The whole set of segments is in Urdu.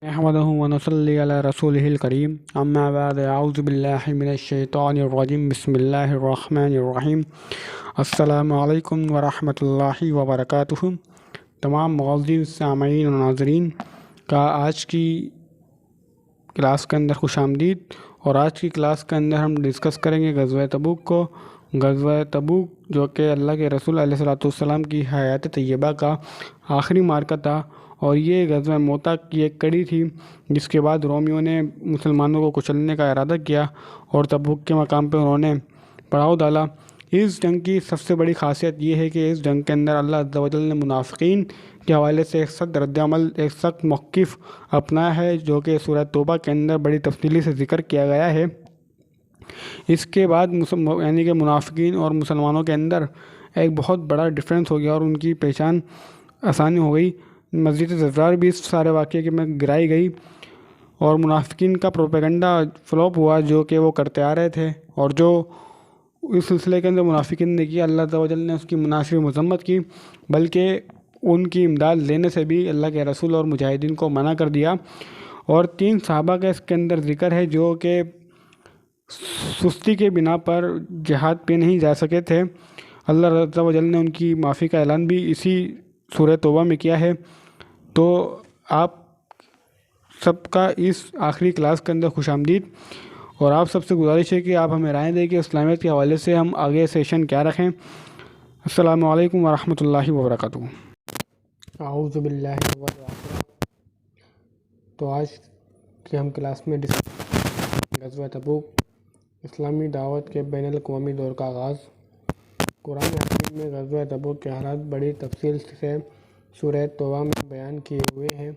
نحمده ونصلي على رسوله الكريم اما بعد اعوذ باللہ من الشیطان الرجیم بسم اللہ الرحمن الرحیم السلام علیکم ورحمۃ اللہ وبرکاتہ۔ تمام معزز سامعین و ناظرین کا آج کی کلاس کے اندر خوش آمدید۔ اور آج کی کلاس کے اندر ہم ڈسکس کریں گے غزوہ تبوک کو۔ غزوہ تبوک جو کہ اللہ کے رسول علیہ الصلوۃ والسلام کی حیات طیبہ کا آخری معرکہ تھا، اور یہ غزوہ موتا کی ایک کڑی تھی جس کے بعد رومیوں نے مسلمانوں کو کچلنے کا ارادہ کیا اور تبوک کے مقام پہ انہوں نے پڑاؤ ڈالا۔ اس جنگ کی سب سے بڑی خاصیت یہ ہے کہ اس جنگ کے اندر اللہ عز و جل نے منافقین کے حوالے سے ایک سخت رد عمل، ایک سخت موقف اپنایا ہے، جو کہ سورہ توبہ کے اندر بڑی تفصیلی سے ذکر کیا گیا ہے۔ اس کے بعد یعنی کہ منافقین اور مسلمانوں کے اندر ایک بہت بڑا ڈفرینس ہو گیا اور ان کی پہچان آسانی ہو گئی۔ مزید زرار بھی اس سارے واقعے میں گرائی گئی اور منافقین کا پروپیگنڈا فلوپ ہوا جو کہ وہ کرتے آ رہے تھے، اور جو اس سلسلے کے اندر منافقین نے کیا، اللہ تعالی نے اس کی مناسب مذمت کی، بلکہ ان کی امداد لینے سے بھی اللہ کے رسول اور مجاہدین کو منع کر دیا۔ اور 3 صحابہ کا اس کے اندر ذکر ہے جو کہ سستی کے بنا پر جہاد پہ نہیں جا سکے تھے۔ اللہ عز و جل نے ان کی معافی کا اعلان بھی اسی سورہ توبہ میں کیا ہے۔ تو آپ سب کا اس آخری کلاس کے اندر خوش آمدید، اور آپ سب سے گزارش ہے کہ آپ ہمیں رائے دیں کہ اسلامیت کے حوالے سے ہم آگے سیشن کیا رکھیں۔ السلام علیکم ورحمۃ اللہ وبرکاتہ۔ اعوذ باللہ من الشیطان۔ تو آج کی ہم کلاس میں غزوہ تبوک، اسلامی دعوت کے بین الاقوامی دور کا آغاز۔ قرآن حکیم میں غزوہ تبوک کے حالات بڑی تفصیل سے سورہ توبہ میں بیان کیے ہوئے ہیں۔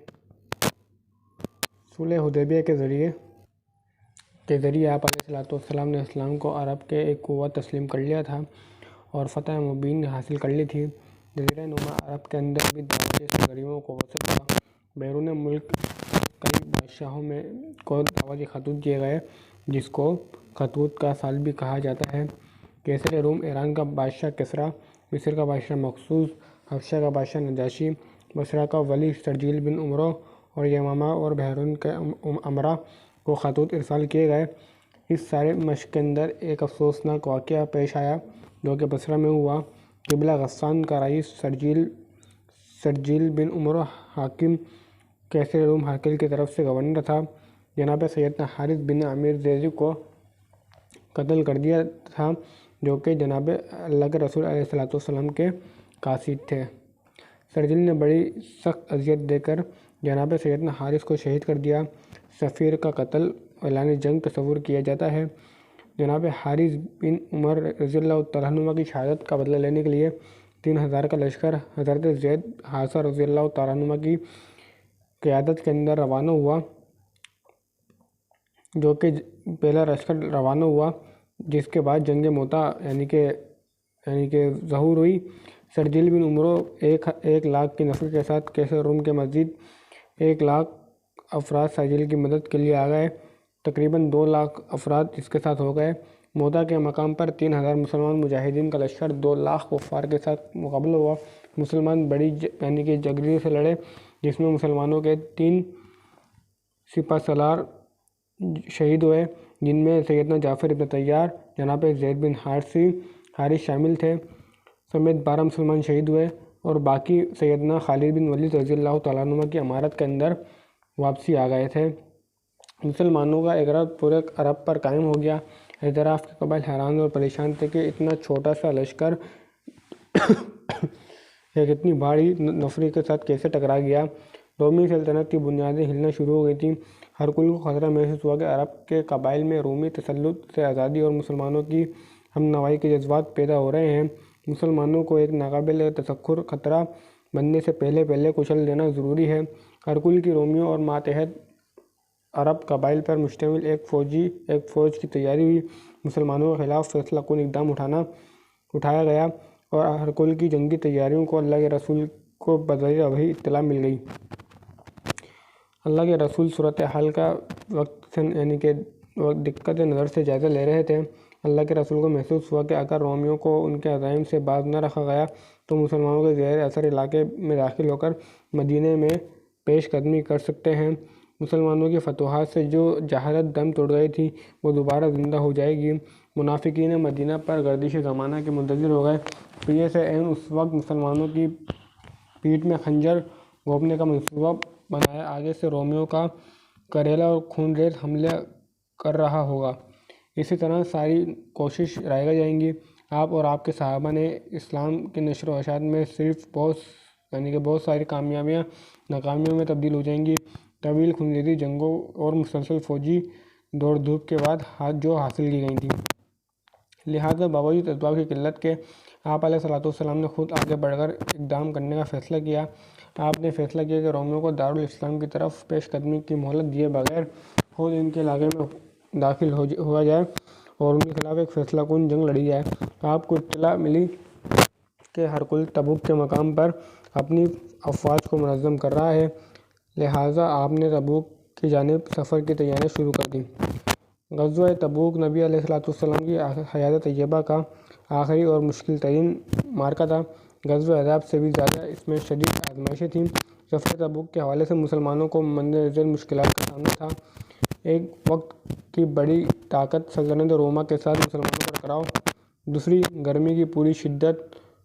صلح حدیبیہ کے ذریعے آپ علیہ السلام نے اسلام کو عرب کے ایک قوت تسلیم کر لیا تھا اور فتح مبین حاصل کر لی تھی۔ جزیرہ نما عرب کے اندر بھی دعوت سرگرمیوں کو وسعت تھا۔ بیرون ملک کئی بادشاہوں کو دعوتی خطوط دیے گئے، جس کو خطوط کا سال بھی کہا جاتا ہے۔ کیسر روم ایران کا بادشاہ کسریٰ، مصر کا بادشاہ مقوقوس، حبشہ کا بادشاہ نجاشی، بصرہ کا ولی شرجیل بن عمرو اور یمامہ اور بحرین کے امراء کو خطوط ارسال کیے گئے۔ اس سارے مشق کے اندر ایک افسوسناک واقعہ پیش آیا جو کہ بصرہ میں ہوا۔ قبلہ غسان کا رئیس شرجیل بن عمرو حاکم کیسر روم ہرقل کی طرف سے گورنر تھا۔ جناب سیدنا حارث بن عامر زیزی کو قتل کر دیا تھا، جو کہ جناب اللہ کے رسول علیہ الصلوۃ والسلام کے قاصد تھے۔ شرجیل نے بڑی سخت اذیت دے کر جناب سیدنا حارث کو شہید کر دیا۔ سفیر کا قتل اعلان جنگ تصور کیا جاتا ہے۔ جناب حارث بن عمر رضی اللہ تعالیٰ عنہ کی شہادت کا بدلہ لینے کے لیے 3000 کا لشکر حضرت زید حارثہ رضی اللہ تعالیٰ عنہ کی قیادت کے اندر روانہ ہوا، جو کہ پہلا لشکر روانہ ہوا، جس کے بعد جنگ موتا یعنی کہ ظہور ہوئی۔ شرجیل بن عمرو 1,00,000 کی نفر کے ساتھ کیسر روم کے مزید 1,00,000 افراد شرجیل کی مدد کے لیے آ گئے۔ تقریباً 2,00,000 افراد اس کے ساتھ ہو گئے۔ موتا کے مقام پر 3,000 مسلمان مجاہدین کا لشکر 2,00,000 کفار کے ساتھ مقابلہ ہوا۔ مسلمان بڑی یعنی کہ جگری سے لڑے، جس میں مسلمانوں کے 3 سپہ سالار شہید ہوئے، جن میں سیدنا جعفر ابن طیار، جناب زید بن حارث شامل تھے، سمیت 12 مسلمان شہید ہوئے، اور باقی سیدنا خالد بن ولید رضی اللہ تعالیٰ عنہ کی امارت کے اندر واپسی آ گئے تھے۔ مسلمانوں کا اقرار پورے عرب پر قائم ہو گیا۔ اطراف کے قبائل حیران اور پریشان تھے کہ اتنا چھوٹا سا لشکر ایک اتنی بھاری نفری کے ساتھ کیسے ٹکرا گیا۔ رومی سلطنت کی بنیادیں ہلنا شروع ہو گئی تھیں۔ ہرقل کو خطرہ محسوس ہوا کہ عرب کے قبائل میں رومی تسلط سے آزادی اور مسلمانوں کی ہم نوائی کے جذبات پیدا ہو رہے ہیں۔ مسلمانوں کو ایک ناقابل تصور خطرہ بننے سے پہلے کچل دینا ضروری ہے۔ ہرقل کی رومیوں اور ماتحت عرب قبائل پر مشتمل ایک فوج کی تیاری ہوئی۔ مسلمانوں کے خلاف فیصلہ کن اقدام اٹھایا گیا، اور ہرقل کی جنگی تیاریوں کو اللہ کے رسول کو بذریعہ وحی اطلاع مل گئی۔ اللہ کے رسول صورتحال کا وقت یعنی کہ دقت نظر سے جائزہ لے رہے تھے۔ اللہ کے رسول کو محسوس ہوا کہ اگر رومیوں کو ان کے عزائم سے باز نہ رکھا گیا تو مسلمانوں کے زیر اثر علاقے میں داخل ہو کر مدینے میں پیش قدمی کر سکتے ہیں۔ مسلمانوں کی فتوحات سے جو جہالت دم توڑ گئی تھی وہ دوبارہ زندہ ہو جائے گی۔ منافقین مدینہ پر گردش زمانہ کے منتظر ہو گئے۔ پیچھے سے عین اس وقت مسلمانوں کی پیٹھ میں خنجر گھونپنے کا منصوبہ بنایا آگے سے رومیوں کا کریلا اور خون ریز حملہ کر رہا ہوگا۔ اسی طرح ساری کوشش رائگاں جائیں گی۔ آپ اور آپ کے صحابہ نے اسلام کی نشر و اشاعت میں صرف بہت ساری کامیابیاں ناکامیوں میں تبدیل ہو جائیں گی۔ طویل خونریزی جنگوں اور مسلسل فوجی دوڑ دھوپ کے بعد جو حاصل کی گئی تھیں۔ لہٰذا باوجود اسباب کی قلت کے آپ علیہ السلام نے خود آگے بڑھ کر اقدام کرنے کا فیصلہ کیا۔ آپ نے فیصلہ کیا کہ رومیوں کو دارالاسلام کی طرف پیش قدمی کی مہلت دیے بغیر خود ان کے علاقے میں داخل ہوا جائے اور ان کے خلاف ایک فیصلہ کن جنگ لڑی جائے۔ آپ کو اطلاع ملی کہ ہرقل تبوک کے مقام پر اپنی افواج کو منظم کر رہا ہے، لہٰذا آپ نے تبوک کی جانب سفر کی تیاریاں شروع کر دیں۔ غزوہ تبوک نبی علیہ السلام کی حیات طیبہ کا آخری اور مشکل ترین معرکہ تھا۔ غزوہ احزاب سے بھی زیادہ اس میں شدید آزمائشیں تھیں۔ سفر تبوک کے حوالے سے مسلمانوں کو مندرجہ ذیل مشکلات کا سامنا تھا۔ ایک وقت کی بڑی طاقت سلطنت روما کے ساتھ مسلمانوں کا ٹکراؤ، دوسری گرمی کی پوری شدت،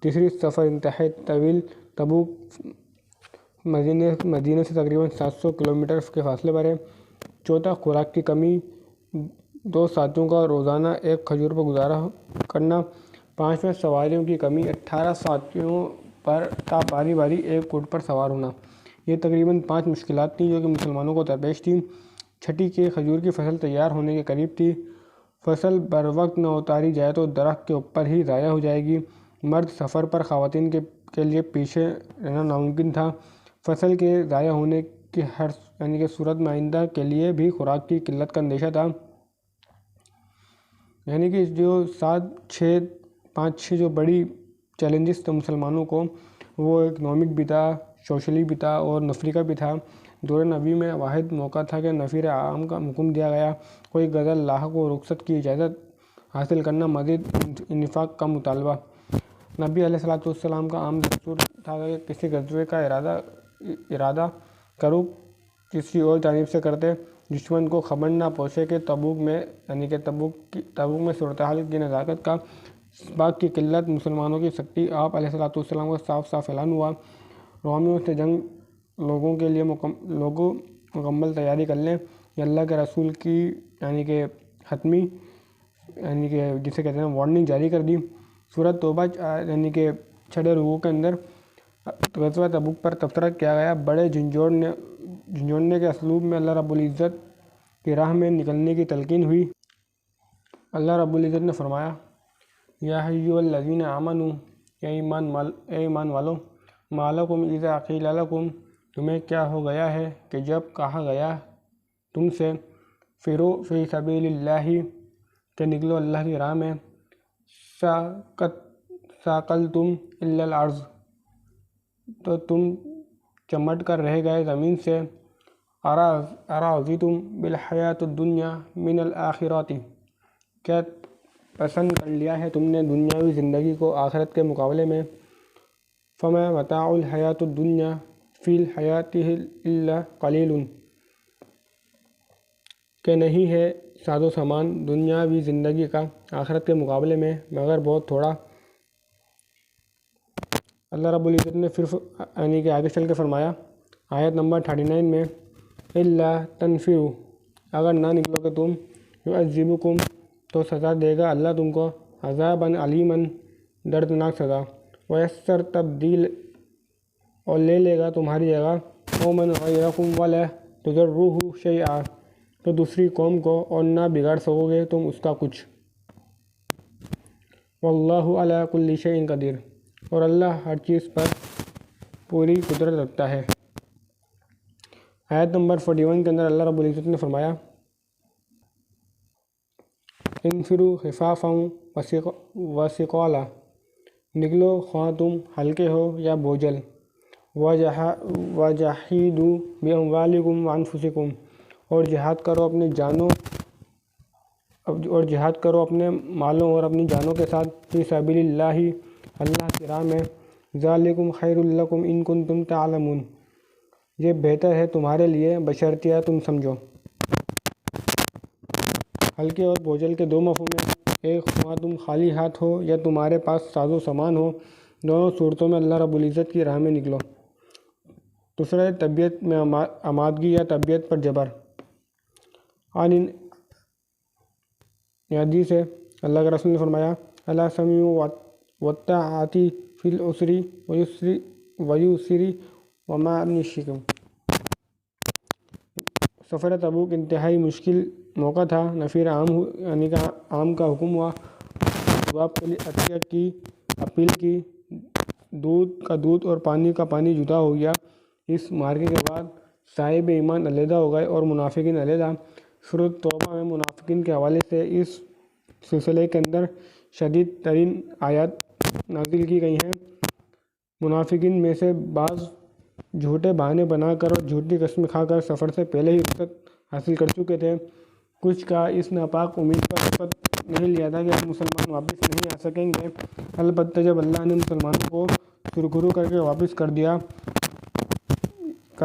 تیسری سفر انتہائی طویل، تبوک مدینہ سے تقریباً 700 کلومیٹر کے فاصلے پر ہے، چوتھا خوراک کی کمی، 2 ساتھیوں کا روزانہ ایک کھجور پر گزارا کرنا، پانچواں سواریوں کی کمی، 18 ساتھیوں پر تا باری باری ایک اونٹ پر سوار ہونا۔ یہ تقریباً 5 مشکلات تھیں جو کہ مسلمانوں کو درپیش تھیں۔ چھٹی کہ کھجور کی فصل تیار ہونے کے قریب تھی۔ فصل بروقت نہ اتاری جائے تو درخت کے اوپر ہی ضائع ہو جائے گی۔ مرد سفر پر، خواتین کے لیے پیچھے رہنا ناممکن تھا۔ فصل کے ضائع ہونے کی ہر صورت میں آئندہ کے لیے بھی خوراک کی قلت کا اندیشہ تھا۔ جو 5-6 جو بڑی چیلنجز تھے مسلمانوں کو، وہ اکنامک بھی تھا، سوشلی بھی تھا اور نفری کا بھی تھا۔ دور نبی میں واحد موقع تھا کہ نفیر عام کا حکم دیا گیا، کوئی غزل لاحق کو رخصت کی اجازت حاصل کرنا، مزید انفاق کا مطالبہ۔ نبی علیہ السلام کا عام دستور تھا کہ کسی غزوے کا ارادہ کرو کسی اور جانب سے کرتے، دشمن کو خبر نہ پہنچے کہ تبوک میں صورتحال کی نزاکت کا، اسباق کی قلت، مسلمانوں کی سختی۔ آپ علیہ السلام کا صاف صاف اعلان ہوا، رومیوں سے جنگ لوگوں کے لیے مکمل تیاری کر لیں۔ یہ اللہ کے رسول کی حتمی جسے کہتے ہیں وارننگ جاری کر دی۔ سورۃ توبہ 6 رکوع کے اندر غزوہ تبوک پر تبصرہ کیا گیا۔ بڑے جھنجھوڑنے کے اسلوب میں اللہ رب العزت کی راہ میں نکلنے کی تلقین ہوئی۔ اللہ رب العزت نے فرمایا، یا ایھا الذین آمنوا، اے ایمان والو، ما لکم اذا قیل لکم، تمہیں کیا ہو گیا ہے کہ جب کہا گیا تم سے، فرو فی سبیل اللہ، کہ نکلو اللہ کی راہ میں، ثاقلتم الی الارض، تو تم چمٹ کر رہ گئے زمین سے، ارضیتم بالحیاۃ الدنیا من الآخرۃ، کیا پسند کر لیا ہے تم نے دنیاوی زندگی کو آخرت کے مقابلے میں، فما متاع الحیاۃ الدنیا فی الحیاۃ الا قلیل، کہ نہیں ہے ساز و سامان دنیاوی زندگی کا آخرت کے مقابلے میں مگر بہت تھوڑا۔ اللہ رب العزت نے پھر آگے چل کے فرمایا آیت نمبر 39 میں، الا تنفروا، اگر نہ نکلو کہ تم، یعذبکم، تو سزا دے گا اللہ تم کو، عذابا علیما، دردناک سزا، ویستبدل، اور لے لے گا تمہاری جگہ، قوما غیرکم ولا تضروہ شیئا، تو دوسری قوم کو، اور نہ بگاڑ سکو گے تم اس کا کچھ، واللہ علی کل شیء قدیر، اور اللہ ہر چیز پر پوری قدرت رکھتا ہے۔ آیت نمبر 41 کے اندر اللہ رب العزت نے فرمایا، انفروا خفافا وثقالا، نکلو خواہ تم ہلکے ہو یا بوجھل، وجاہدوا باموالکم وانفسکم، اور جہاد کرو اپنے مالوں اور اپنی جانوں کے ساتھ، فی سبیل اللہ، اللہ کی راہ میں، ذالکم خیر لکم ان کنتم تعلمون، یہ بہتر ہے تمہارے لیے بشرطیہ تم سمجھو۔ ہلکے اور بوجھل کے دو مفہوم ہیں، ایک خواہ تم خالی ہاتھ ہو یا تمہارے پاس ساز و سامان ہو، دونوں صورتوں میں اللہ رب العزت کی راہ میں نکلو۔ دوسرا ہے طبیعت میں آمادگی یا طبیعت پر جبر۔ ان حدیث سے اللہ کے رسول نے فرمایا، اللہ سمیع والطاعتی فی العسری ویسری وما نشکم۔ سفر تبوک انتہائی مشکل موقع تھا، نفیر عام یعنی کہ عام کا حکم ہوا، جواب کے لیے عطیہ کی اپیل کی، دودھ کا دودھ اور پانی کا پانی جدا ہو گیا۔ اس معرکے کے بعد صاحب ایمان علیحدہ ہو گئے اور منافقین علیحدہ۔ سورۃ توبہ میں منافقین کے حوالے سے اس سلسلے کے اندر شدید ترین آیات نازل کی گئی ہیں۔ منافقین میں سے بعض جھوٹے بہانے بنا کر اور جھوٹی قسمیں کھا کر سفر سے پہلے ہی رخصت حاصل کر چکے تھے۔ کچھ کا اس ناپاک امید پر رخصت نہیں لیا تھا کہ اب مسلمان واپس نہیں آ سکیں گے، البتہ جب اللہ نے مسلمانوں کو سرخرو کر کے واپس کر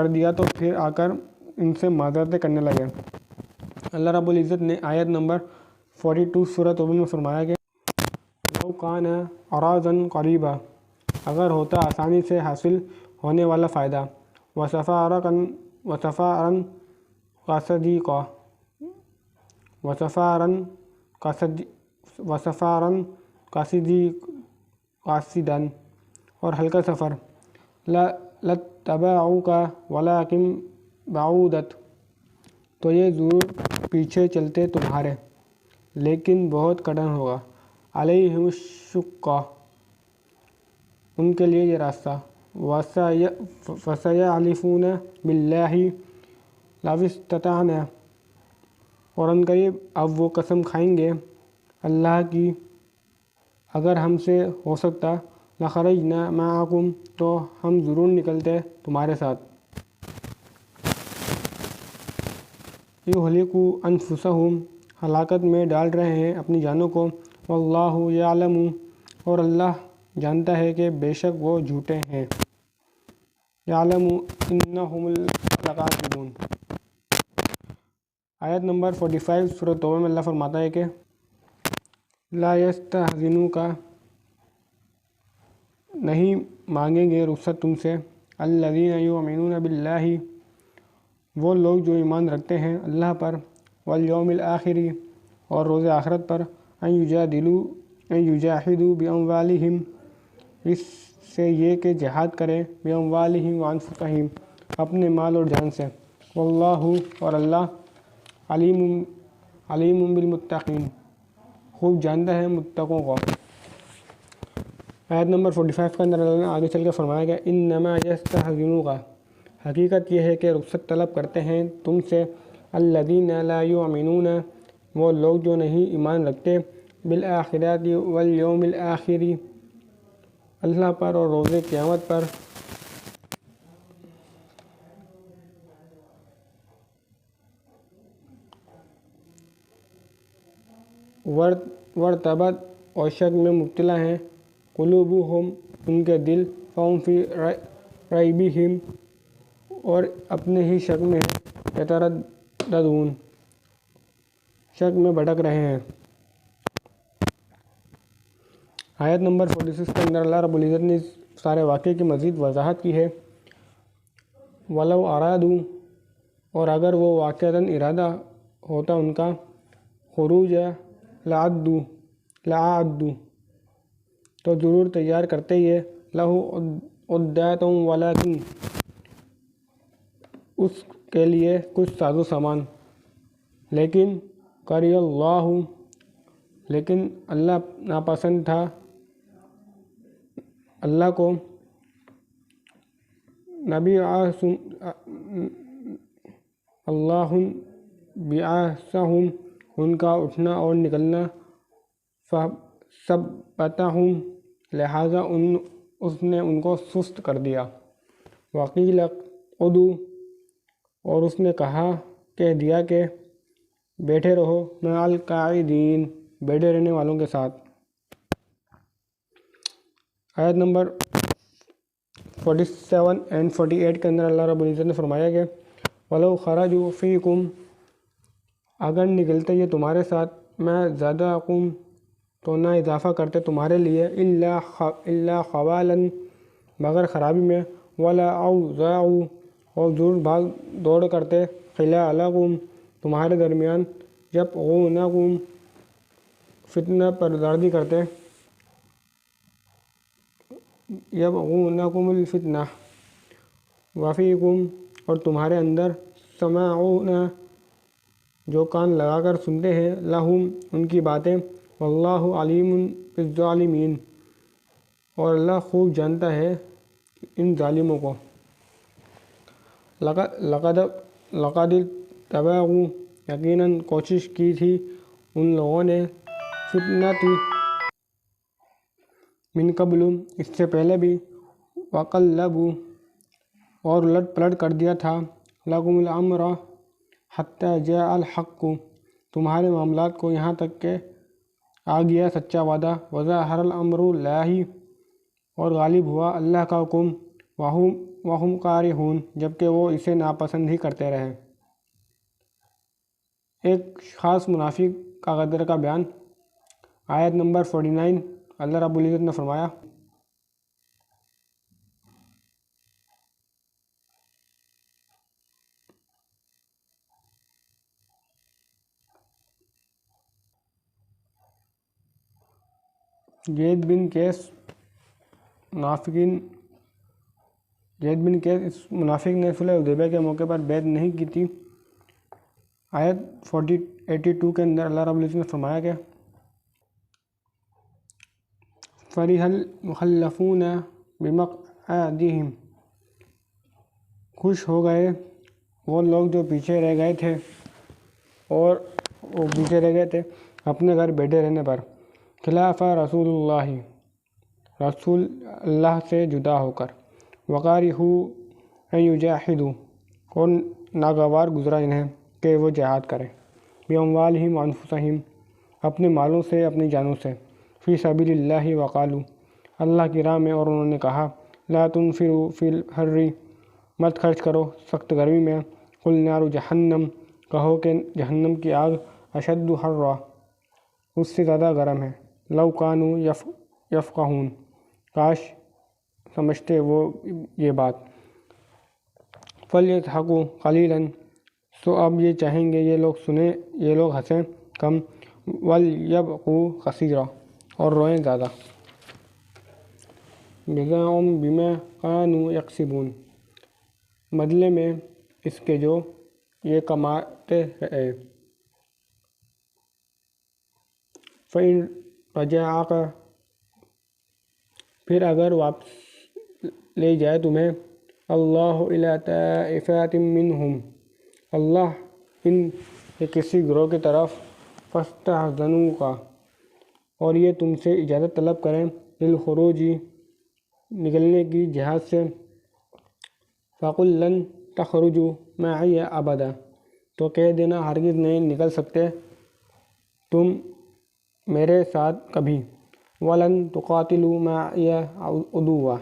دیا تو پھر آ کر ان سے معذرتیں کرنے لگے۔ اللہ رب العزت نے آیت نمبر 42 سورۃ توبہ میں فرمایا کہ لو کان عراضا قریبا، اگر ہوتا آسانی سے حاصل ہونے والا فائدہ، وسفارا قاصدا اور ہلکا سفر، لاتبعوک ولکن بعودت، تو یہ ضرور پیچھے چلتے تمہارے، لیکن بہت کٹھن ہوگا، علیہم الشقہ، ان کے لیے یہ راستہ، فسیحلفون باللہ لو استطعنا، اور ان قریب اب وہ قسم کھائیں گے اللہ کی اگر ہم سے ہو سکتا، لخرجنا معکم، تو ہم ضرور نکلتے تمہارے ساتھ۔ یہلکوا انفسہم، ہلاکت میں ڈال رہے ہیں اپنی جانوں کو، واللہ یعلم، اور اللہ جانتا ہے کہ بے شک وہ جھوٹے ہیں، یعلم انہم لکاذبون۔ آیت نمبر 45 سورۃ توبہ میں اللہ فرماتا ہے کہ لا یستأذنوک، نہیں مانگیں گے رخصت تم سے، الذین یؤمنون باللہ، وہ لوگ جو ایمان رکھتے ہیں اللہ پر، والیوم الآخر، اور روز آخرت پر، ان یجاہدوا باموالہم، اس سے یہ کہ جہاد کریں، باموالہم وانفسہم، اپنے مال اور جان سے، واللہ، اور اللہ، علیم بالمتقین، خوب جانتا ہے متقوں کو۔ آیت نمبر 45 کے اندر اللہ نے آگے چل کے فرمایا کہ انما یستہزئونک، حقیقت یہ ہے کہ رخصت طلب کرتے ہیں تم سے، الذین لا یؤمنون، وہ لوگ جو نہیں ایمان رکھتے، بالآخرۃ والیوم الآخر، اللہ پر اور روز قیامت پر، وارتابت، اور شک میں مبتلا ہیں، قلوبہم، ان کے دل، فہم فی ریبہم، اور اپنے ہی شک میں ہیں، یترددون، شک میں بھٹک رہے ہیں۔ آیت نمبر 46 کے اندر اللہ رب العزت نے اس سارے واقعے کی مزید وضاحت کی ہے، وَلَوْ أَرَادُوا، اور اگر وہ واقعتاً ارادہ ہوتا ان کا، خروج لَأَعَدُّوا، تو ضرور تیار کرتے یہ، لَهُ عُدَّةً، وَلَكِنْ، اس کے لیے کچھ ساز و سامان، لیکن کَرِیَ اللَّهُ، لیکن اللہ ناپسند تھا، اللہ کو، اللہ بعثہم، ان کا اٹھنا اور نکلنا، فثبتہم، لہذا اس نے ان کو سست کر دیا، وقیل اقعدوا، اور اس نے کہہ دیا کہ بیٹھے رہو، مع القاعدین، بیٹھے رہنے والوں کے ساتھ۔ آیت نمبر 47 and 48 کے اندر اللہ رب العزت نے فرمایا کہ وَلَوْ خَرَجُوا فِيكُمْ، اگر نکلتے یہ تمہارے ساتھ، میں زادَکُم، تو نہ اضافہ کرتے تمہارے لیے، الا خبالاً، مگر خرابی میں، ولا اوضاعوا، اور ضرور بھاگ دوڑ کرتے، خلالکم، تمہارے درمیان، یبغونکم، فتنہ پردازی کرتے، یبغونکم الفتنہ، وفیکم، اور تمہارے اندر، سماعون، جو کان لگا کر سنتے ہیں، لہم، ان کی باتیں، واللہ علیم بالظالمین، اور اللہ خوب جانتا ہے ان ظالموں کو۔ لقد تبغوا، یقیناً کوشش کی تھی ان لوگوں نے، فتنتی، من قبل، اس سے پہلے بھی، وقلبوا، اور الٹ پلٹ کر دیا تھا، لکم الامر، حتی جاء الحق، تمہارے معاملات کو یہاں تک کہ آ گیا سچا وعدہ، وظہر الامر اللہ، اور غالب ہوا اللہ کا حکم، وہم کارہون، جبکہ وہ اسے ناپسند ہی کرتے رہے۔ ایک خاص منافق کا غدر کا بیان، آیت نمبر 49، اللہ رب العزت نے فرمایا، زید بن قیس اس منافق نے صلح حدیبیہ کے موقع پر بیعت نہیں کی تھی۔ آیت 82 کے اندر اللہ رب العزت نے فرمایا کہ فرح المخلفون بمقعدہم، خوش ہو گئے وہ لوگ جو پیچھے رہ گئے تھے اپنے گھر بیٹھے رہنے پر، خلاف رسول اللہ سے جدا ہو کر، وکارہوا ان یجاہدوا، اور ناگوار گزرا انہیں کہ وہ جہاد کریں، باموالہم وانفسہم، اپنے مالوں سے، اپنی جانوں سے، فی سبیل اللہ، وقالوا، اللہ کی راہ میں، اور انہوں نے کہا، لا تنفروا فی الحر، مت خرچ کرو سخت گرمی میں، قل نار جہنم، کہو کہ جہنم کی آگ، اشد حرا، اس سے زیادہ گرم ہے، لو کانوا یفقہون، کاش سمجھتے وہ یہ بات، فلیضحکوا قلیلا، سو اب یہ چاہیں گے یہ لوگ ہنسیں کم، ولیبکوا کثیرا، اور روئیں زیادہ، جزاء بما کانوا یکسبون، بدلے میں اس کے جو یہ کماتے رہے۔ فَإِن رَجَعَاكَ، پھر اگر واپس لے جائے تمہیں، اللہ الی طائفۃ منہم، اللہ ان کے کسی گروہ کی طرف، فاستأذنوک، اور یہ تم سے اجازت طلب کریں، للخروج، نکلنے کی جہاد سے، فقل لن تخرجوا معی ابدا، تو کہہ دینا ہرگز نہیں نکل سکتے تم میرے ساتھ کبھی، ولن تقاتلوا معی عدوا،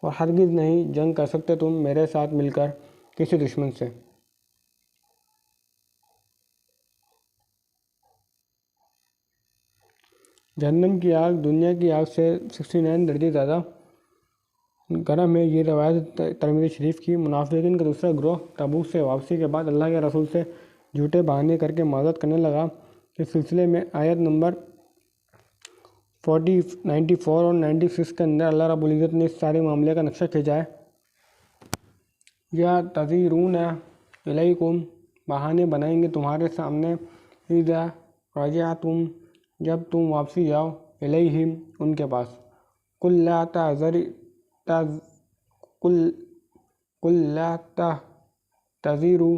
اور ہرگز نہیں جنگ کر سکتے تم میرے ساتھ مل کر کسی دشمن سے۔ جہنم کی آگ دنیا کی آگ سے 69 درجے زیادہ گرم ہے، یہ روایت ترمذی شریف کی۔ منافقین کا دوسرا گروہ تبوک سے واپسی کے بعد اللہ کے رسول سے جھوٹے بہانے کر کے معذرت کرنے لگا۔ اس سلسلے میں آیت نمبر 94 اور 96 کے اندر اللہ رب العزت نے اس سارے معاملے کا نقشہ کھینچا ہے۔ یعتذرون الیکم، بہانے بنائیں گے تمہارے سامنے، اذا رجعتم، جب تم واپسی جاؤ، الیہم، ان کے پاس، قل لا تعتذروا،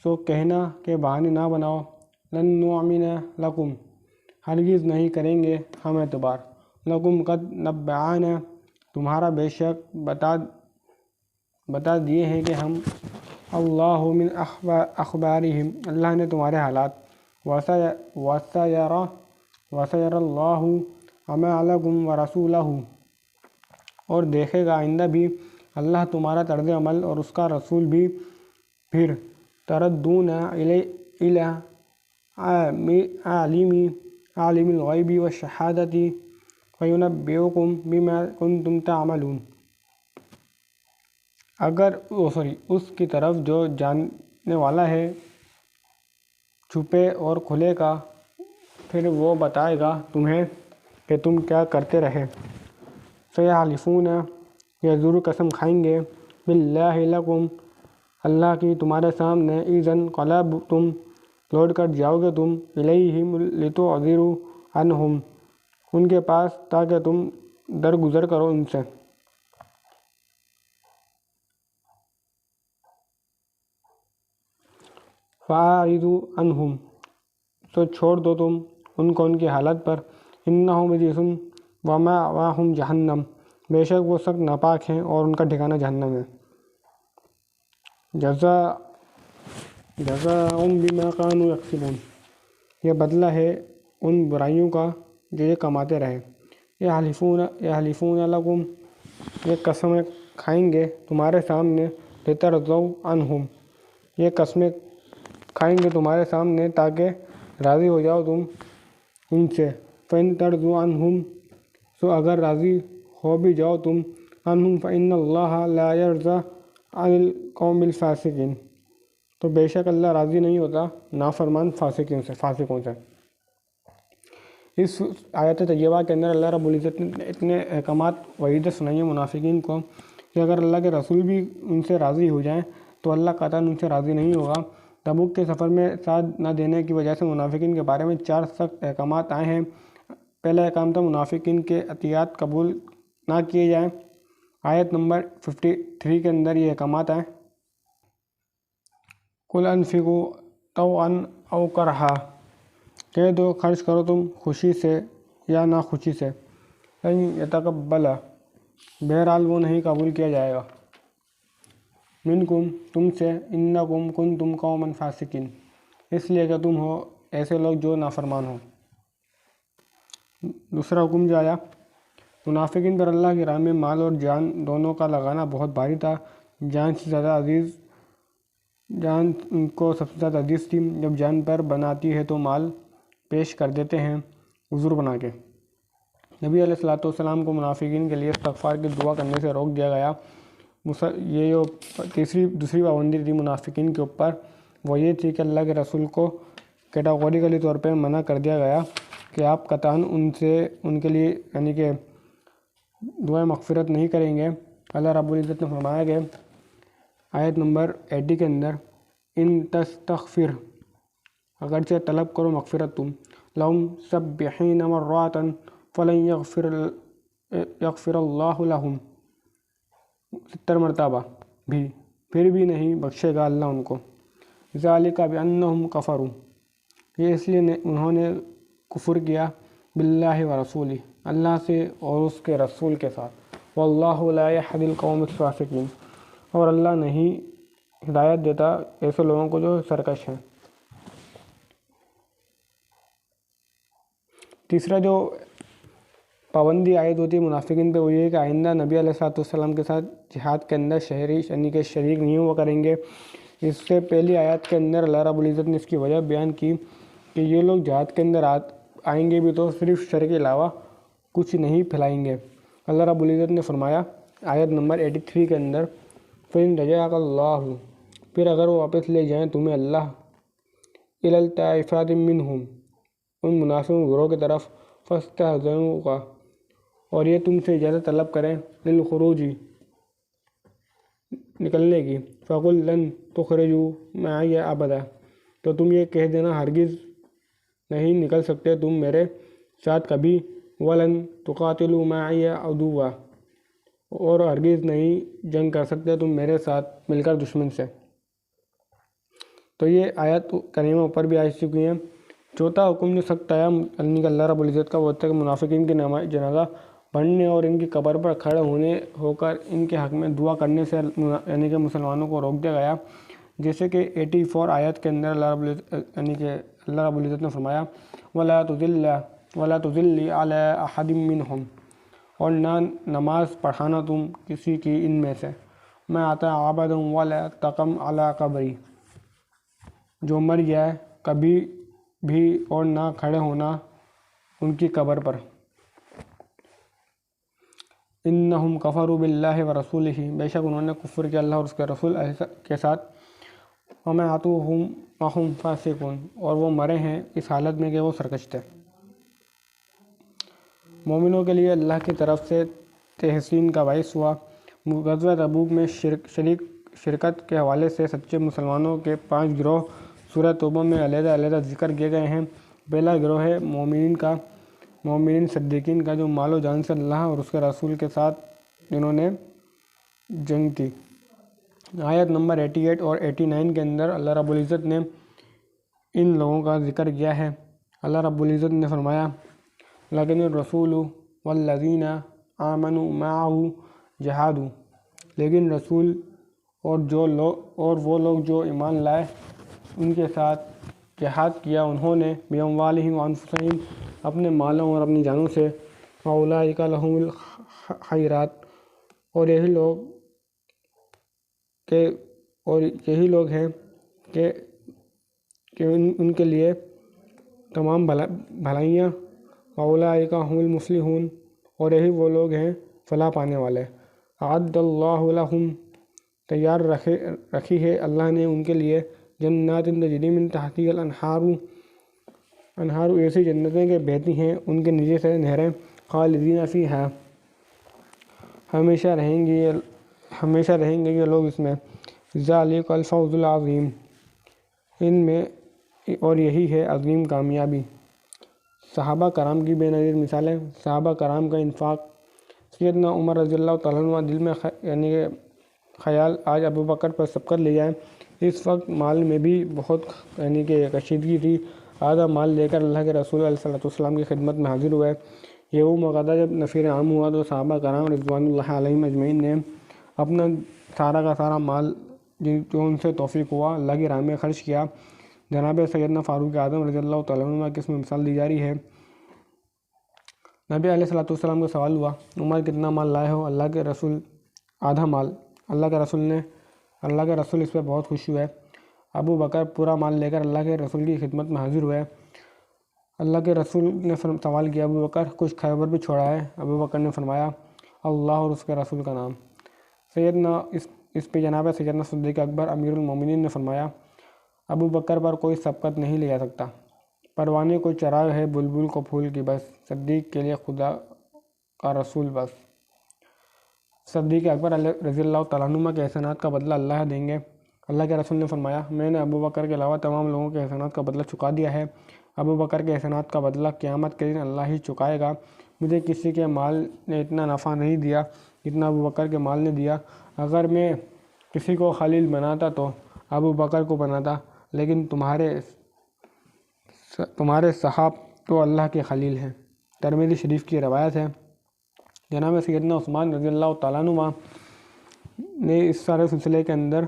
سو کہنا کہ بہانے نہ بناؤ، لن نؤمن لکم، ہرگز نہیں کریں گے ہم اعتبار، لکم قد نبأنا، تمہارا بے شک بتا دیے ہیں کہ ہم، اللہ من اخبارہم، اللہ نے تمہارے حالات، وسیر اللہ اعمالکم ورسولہ، اور دیکھے گا آئندہ بھی اللہ تمہارا طرز عمل اور اس کا رسول بھی۔ پھر تردون الی عالم الغیب والشہادۃ فینبئکم بما کنتم تعملون، اس کی طرف جو جاننے والا ہے چھپے اور کھلے کا، پھر وہ بتائے گا تمہیں کہ تم کیا کرتے رہے۔ سیحلفون، یہ ضرور قسم کھائیں گے، باللہ لکم، اللہ کی تمہارے سامنے، اذا انقلبتم، لوٹ کر جاؤ گے تم، الیہم لتعذروا عنہم، ان کے پاس تاکہ تم درگزر کرو ان سے۔ فَأَعْرِضُوا عَنْهُمْ، تو چھوڑ دو تم ان کو ان کی حالت پر، اِنَّهُمْ رِجْسٌ وَمَأْوَاهُمْ جَہَنَّمُ، بے شک وہ سخت ناپاک ہیں اور ان کا ٹھکانہ جہنم ہے۔ جزاء بما كانوا يكسبون، یہ بدلہ ہے ان برائیوں کا جو یہ کماتے رہے۔ یحلفون لکم، یہ قسمیں کھائیں گے تمہارے سامنے، لترضوا عنہم، یہ قسمیں کھائیں گے تمہارے سامنے تاکہ راضی ہو جاؤ تم ان سے۔ فَإِن تَرْضُوا عَنْهُمْ، سو اگر راضی ہو بھی جاؤ تم عنہم، فَإِنَّ اللَّهَ لَا يَرْضَىٰ عَنِ الْقَوْمِ الْفَاسِقِينَ، تو بے شک اللہ راضی نہیں ہوتا نافرمان فاسقوں سے۔ اس آیت طیبہ کے اندر اللہ رب العزت نے اتنے احکامات وعید سنائی ہیں منافقین کو کہ اگر اللہ کے رسول بھی ان سے راضی ہو جائیں تو اللہ قطعاً ان سے راضی نہیں ہوگا۔ تبوک کے سفر میں ساتھ نہ دینے کی وجہ سے منافقین کے بارے میں 4 سخت احکامات آئے ہیں۔ پہلا احکام تھا منافقین کے عطیات قبول نہ کیے جائیں۔ آیت نمبر 53 کے اندر یہ احکامات آئے، قُلْ أَنفِقُوا طَوْعًا أَوْ كَرْحًا، کہہ دو خرچ کرو تم خوشی سے یا ناخوشی سے، لَن يَتَقَبَّلَ، بہرحال وہ نہیں قبول کیا جائے گا، مِنکم، تم سے، اِنَّکُمْ کُنتُم قَوْمًا فَاسِقِینَ، اس لیے کہ تم ہو ایسے لوگ جو نافرمان ہو۔ دوسرا حکم جو آیا، منافقین پر اللہ کی راہ میں مال اور جان دونوں کا لگانا بہت بھاری تھا۔ جان ان کو سب سے زیادہ عزیز تھی، جب جان پر بناتی ہے تو مال پیش کر دیتے ہیں عذر بنا کے۔ نبی علیہ الصلوۃ والسلام کو منافقین کے لیے استغفار کی دعا کرنے سے روک دیا گیا۔ یہ جو دوسری پابندی تھی منافقین کے اوپر وہ یہ تھی کہ اللہ کے رسول کو کیٹاگوریکلی طور پہ منع کر دیا گیا کہ آپ قطعاً ان کے لیے یعنی کہ دعائیں مغفرت نہیں کریں گے۔ اللہ رب العزت نے فرمایا کہ آیت نمبر 80 کے اندر، ان تستغفر، اگرچہ طلب کرو مغفرت تم، لہم 70 مرات فلن یغفر اللہ لہم، 70 مرتبہ بھی، پھر بھی نہیں بخشے گا اللہ ان کو۔ ذالک بانہم کفروا، یہ اس لیے انہوں نے کفر کیا، باللہ ورسولہ، اللہ سے اور اس کے رسول کے ساتھ، واللہ لا یہدی القوم الفاسقین، اور اللہ نہیں ہدایت دیتا ایسے لوگوں کو جو سرکش ہیں۔ تیسرا جو پابندی عائد ہوتی ہے منافقین پہ وہ یہ ہے کہ آئندہ نبی علیہ الصلوۃ والسلام کے ساتھ جہاد کے اندر یعنی کہ شریک نہیں ہوا کریں گے۔ اس سے پہلی آیات کے اندر اللہ رب العزت نے اس کی وجہ بیان کی کہ یہ لوگ جہاد کے اندر آئیں گے بھی تو صرف شر کے علاوہ کچھ نہیں پھیلائیں گے۔ اللہ رب العزت نے فرمایا آیت نمبر 83 کے اندر، فَإِن رَجَعَكَ اللَّهُ، پھر اگر وہ واپس لے جائیں تمہیں اللہ، إِلَى الطَّائِفَاتِ مِنْهُمْ، ان منافق گروہ کی طرف، فَاسْتَأْذَنُوكَ، اور یہ تم سے اجازت طلب کریں، للخروج، نکلنے کی، فَقُلْ لَن تُخْرِجُوا مَعِيَ أَبَدًا، تو تم یہ کہہ دینا ہرگز نہیں نکل سکتے تم میرے ساتھ کبھی، وَلَن تُقَاتِلُوا مَعِيَ عَدُوًّا، اور ہرگز نہیں جنگ کر سکتے تم میرے ساتھ مل کر دشمن سے۔ تو یہ آیت کریمہ اوپر بھی آ چکی ہیں۔ چوتھا حکم جو سخت آیا اللہ رب العزت کا وہ تھا کہ منافقین کی جنازہ پڑھنے اور ان کی قبر پر کھڑے ہو کر ان کے حق میں دعا کرنے سے یعنی کہ مسلمانوں کو روک دیا گیا، جیسے کہ 84 آیت کے اندر اللہ رب العزت نے فرمایا، وَلَا تُضِلِّ عَلَىٰ أَحَدٍ مِّنْهُمْ، اور نہ نماز پڑھانا تم کسی کی ان میں سے، میں آتا عابد ولا تقم علی قبری، جو مر جائے کبھی بھی اور نہ کھڑے ہونا ان کی قبر پر۔ انہم کفروا باللہ ورسولہ، بے شک انہوں نے کفر کیا اللہ اور اس کے رسول کے ساتھ، وماتوا وہم فاسقون، اور وہ مرے ہیں اس حالت میں کہ وہ سرکش تھے۔ مومنوں کے لیے اللہ کی طرف سے تحسین کا باعث ہوا۔ غزوہ تبوک میں شرکت کے حوالے سے سچے مسلمانوں کے 5 گروہ سورہ توبہ میں علیحدہ علیحدہ ذکر کیے گئے ہیں۔ پہلا گروہ ہے مومنین صدیقین کا، جو مال و جان سے اللہ اور اس کے رسول کے ساتھ جنہوں نے جنگ کی۔ آیت نمبر 88 اور 89 کے اندر اللہ رب العزت نے ان لوگوں کا ذکر کیا ہے۔ اللہ رب العزت نے فرمایا لیکن الرسول والذین آمنوا معه جہادوا، لیکن رسول اور وہ لوگ جو ایمان لائے ان کے ساتھ جہاد کیا انہوں نے، باموالہم وانفسہم، اپنے مالوں اور اپنی جانوں سے، واولئک لہم الخیرات، اور یہی لوگ ہیں کہ ان کے لیے تمام بھلائیاں، واولئک ھم المفلحون، اور یہی وہ لوگ ہیں فلاح پانے والے۔ اعد اللہ لہم، تیار رکھی ہے اللہ نے ان کے لیے، جنات تجری من تحتہا الانہار، ایسی جنتیں کہ بہتی ہیں ان کے نیچے سے نہریں، خالدین فیہا، ہمیشہ رہیں گے یہ لوگ اس میں، ذالک الفوز العظیم، ان میں اور یہی ہے عظیم کامیابی۔ صحابہ کرام کی بے نظیر مثالیں۔ صحابہ کرام کا انفاق۔ سیدنا عمر رضی اللہ تعالیٰ عنہ، دل میں خیال آج ابو بکر پر سبقت لے جائیں، اس وقت مال میں بھی بہت کشیدگی تھی، آدھا مال لے کر اللہ کے رسول علیہ الصلوۃ والسلام کی خدمت میں حاضر ہوئے۔ یوم غدا جب نفیر عام ہوا تو صحابہ کرام رضوان اللہ علیہم اجمعین نے اپنا سارا کا سارا مال جو ان سے توفیق ہوا اللہ کی راہ میں خرچ کیا۔ جناب سیدنا فاروق اعظم رضی اللہ تعالیٰ عنہ کی اس میں مثال دی جا رہی ہے۔ نبی علیہ الصلوۃ والسلام کو سوال ہوا، عمر کتنا مال لائے ہو؟ اللہ کے رسول آدھا مال۔ اللہ کے رسول اس پہ بہت خوش ہوئے۔ ابو بکر پورا مال لے کر اللہ کے رسول کی خدمت میں حاضر ہوئے۔ اللہ کے رسول نے سوال کیا، ابو بکر کچھ خیبر بھی چھوڑا ہے؟ ابو بکر نے فرمایا اللہ اور اس کے رسول کا نام۔ اس پہ جناب سیدنا صدیق اکبر امیر المومنین نے فرمایا ابو بکر پر کوئی سبقت نہیں لے جا سکتا، پروانے کو چراغ ہے بلبل کو پھول کی بس، صدیق کے لیے خدا کا رسول بس۔ صدیق اکبر رضی اللہ تعالیٰ عنہ کے احسانات کا بدلہ اللہ دیں گے۔ اللہ کے رسول نے فرمایا میں نے ابو بکر کے علاوہ تمام لوگوں کے احسانات کا بدلہ چکا دیا ہے، ابو بکر کے احسانات کا بدلہ قیامت کے دن اللہ ہی چکائے گا۔ مجھے کسی کے مال نے اتنا نفع نہیں دیا جتنا ابو بکر کے مال نے دیا، اگر میں کسی کو خلیل بناتا تو ابو بکر کو بناتا، لیکن تمہارے صحاب تو اللہ کے خلیل ہیں۔ ترمذی شریف کی روایت ہے۔ جناب سیدنا عثمان رضی اللہ تعالیٰ عنہ نے اس سارے سلسلے کے اندر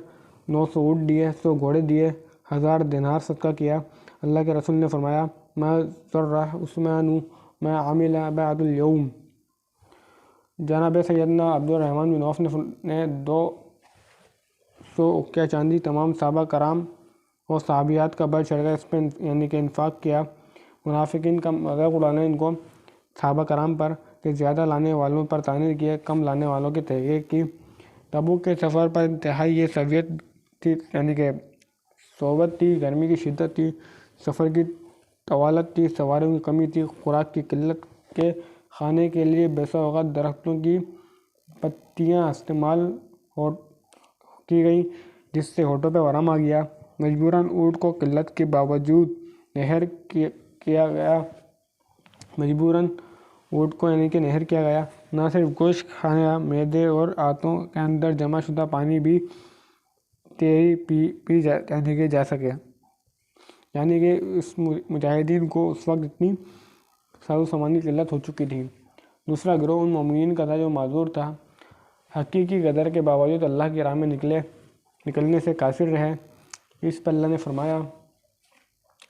900 اونٹ دیے، 100 گھوڑے دیے، 1000 دینار صدقہ کیا۔ اللہ کے رسول نے فرمایا ما ضر عثمان ما عمل بعد اليوم۔ جناب سیدنا عبد الرحمن بن عوف نے 200 اقیہ چاندی تمام صحابہ کرام اور صحابیات کا بڑھ چڑھ کر اس پہ کہ انفاق کیا۔ منافقین کا مذاق اڑانا ان کو صحابہ کرام پر کہ زیادہ لانے والوں پر طعنے کیے، کم لانے والوں کی تحقیق کی۔ تبوک کے سفر پر انتہائی یہ صویت تھی، کہ صعوبت تھی، گرمی کی شدت تھی، سفر کی طوالت تھی، سواروں کی کمی تھی، خوراک کی قلت کے کھانے کے لیے بیسا اوقات درختوں کی پتیاں استعمال کی گئیں جس سے ہونٹوں پہ ورم آ گیا۔ مجبوراً اونٹ کو قلت کے باوجود نہر کیا گیا، نہر کیا گیا۔ نہ صرف گوشت کھانا، معدے اور آنتوں کے اندر جمع شدہ پانی بھی پی جا سکے، کہ اس مجاہدین کو اس وقت اتنی ساز و سامان کی قلت ہو چکی تھی۔ دوسرا گروہ ان مومنین کا تھا جو معذور تھا، حقیقی قدر کے باوجود اللہ کی راہ میں نکلنے سے قاصر رہے۔ اس پر اللہ نے فرمایا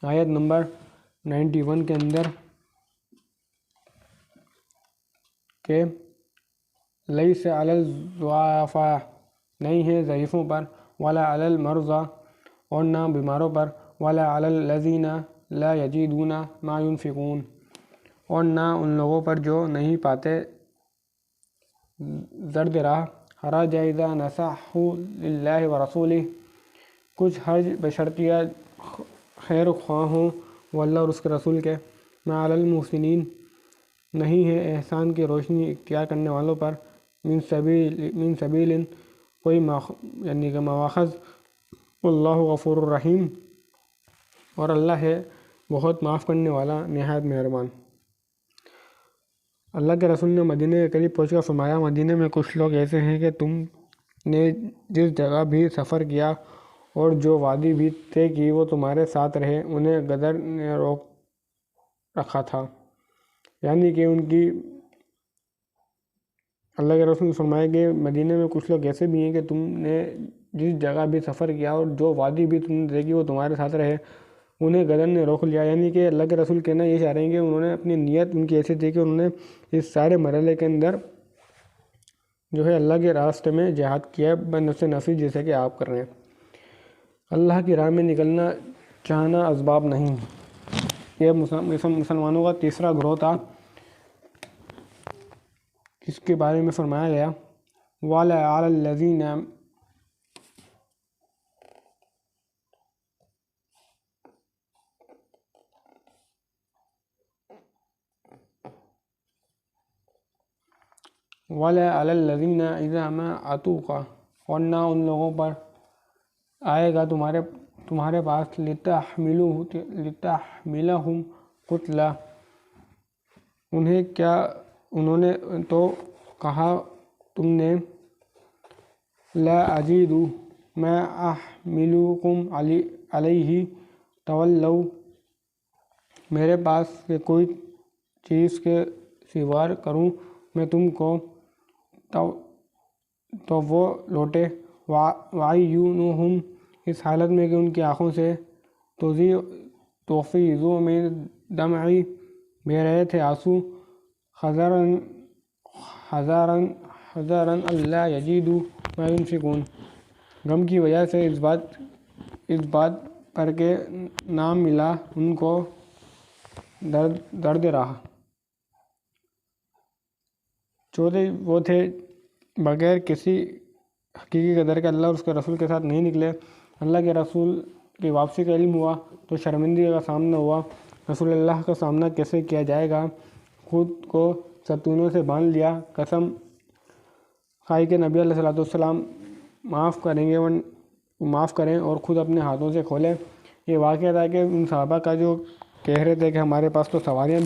آیت نمبر 91 کے اندر کہ لیس علی الضعفاء نہیں ہے ضعیفوں پر، ولا علی المرضى اور نہ بیماروں پر، ولا علی الذین لا یجدون ما ينفقون اور نہ ان لوگوں پر جو نہیں پاتے زرد راہ، حرج اذا نصحوا للہ ورسولہ کچھ حرج بشرطیہ خیر خواہ ہوں وہ اللہ اور اس کے رسول کے، ما علی المحسنین نہیں ہے احسان کی روشنی اختیار کرنے والوں پر، من سبیل کوئی یعنی کہ مواخذ، اللہ غفور الرحیم اور اللہ ہے بہت معاف کرنے والا نہایت مہربان۔ اللہ کے رسول نے مدینہ کے قریب پہنچ کر فرمایا، مدینہ میں کچھ لوگ ایسے ہیں کہ تم نے جس جگہ بھی سفر کیا اور جو وادی بھی طے کی وہ تمہارے ساتھ رہے، انہیں غدر نے روک رکھا تھا، یعنی کہ ان کی اللہ کے رسول نے فرمایا کہ مدینہ میں کچھ لوگ ایسے بھی ہیں کہ تم نے جس جگہ بھی سفر کیا اور جو وادی بھی تم نے طے کی وہ تمہارے ساتھ رہے، انہیں غدر نے روک لیا، یعنی کہ اللہ کے رسول کہنا یہ چاہ رہے ہیں کہ انہوں نے اپنی نیت ان کی ایسی تھی کہ انہوں نے اس سارے مرحلے کے اندر جو ہے اللہ کے راستے میں جہاد کیا ہے بنفس نفسی، جیسے کہ آپ کر رہے ہیں۔ اللہ کی راہ میں نکلنا چاہنا اسباب نہیں، یہ مسلمانوں کا تیسرا گروہ تھا جس کے بارے میں فرمایا گیا، وَعَلَى عَلَى الَّذِينَ وَلَا عَلَى الَّذِينَ إِذَا مَا أَتُوكَ اور نہ ان لوگوں پر آئے گا تمہارے پاس لِتَحْمِلَهُمْ قُتْلًا انہوں نے تو کہا تم نے، لا أجد ما أحملكم علیہ تولوا میرے پاس کہ کوئی چیز کے سوار کروں میں تم کو، تو وہ لوٹے، وَعَيُّنُهُمْ اس حالت میں کہ ان کی آنکھوں سے تفیض من الدمع بہہ رہے تھے آنسو، حذرا الا یجدوا ما ينفقون غم کی وجہ سے اس بات پر کہ نہ ملا ان کو درد راہ۔ چوتھے وہ تھے بغیر کسی حقیقی قدر کے اللہ اور اس کے رسول کے ساتھ نہیں نکلے، اللہ کے رسول کی واپسی کا علم ہوا تو شرمندگی کا سامنا ہوا، رسول اللہ کا سامنا کیسے کیا جائے گا، خود کو ستونوں سے باندھ لیا، قسم کھائی کہ نبی علیہ السلام معاف کریں اور خود اپنے ہاتھوں سے کھولیں۔ یہ واقعہ تھا کہ ان صحابہ کا جو کہہ رہے تھے کہ ہمارے پاس تو سواریاں